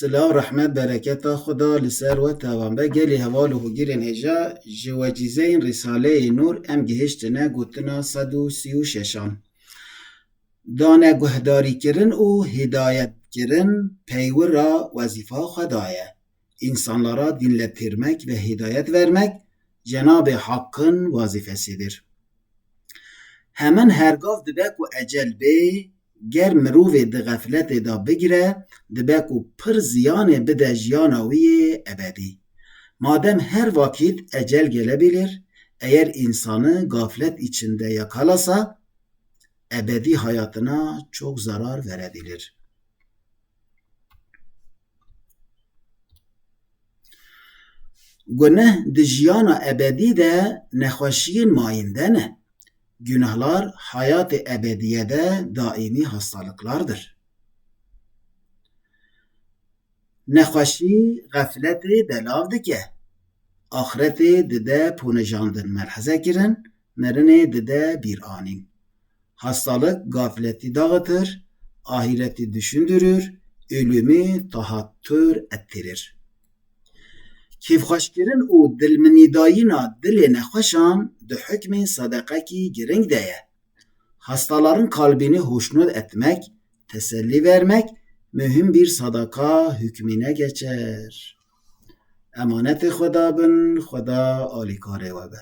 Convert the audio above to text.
Silah, rahmet, bereketa Xuda li ser we tawan be gelê heval û hûgirên hêja ji wecîzeyên Rîsaleyê Nûr em gihîştine gotina 136. Daneguhdarîkirin û hidayetkirin peywira wezîfa Xweda ye. İnsanlara dinletirmek ve hidayet vermek Cenab-ı Hakk'ın vazifesidir. Hemen hergav dibe ku ecel bê ger mirovê di xefletê de bigire dibe ku pir ziyanê bide jiyana wî yê ebedî. Madem her vakit ecel gelebilir, eğer insanı gaflet içinde yakalasa ebedi hayatına çok zarar verebilir. Günah di jiyana ebedî de nexweşiyên mayînde ne. Günahlar hayat-ı ebediyede daimi hastalıklardır. Nexweşî gafletê belav dike. Ahiretê dide pûnijandin melheze kirin, mirinê dide bîranîn. Hastalık gafleti dağıtır, ahireti düşündürür, ölümü tahattür ettirir. Kêfxweşkirin û dilminîdayîna dilê nexweşan di hukmê sadakekî giring de ye. Hastaların kalbini hoşnut etmek, teselli vermek mühim bir sadaka hükmüne geçer. Emanetê Xweda bin, Xweda alîkarê we be.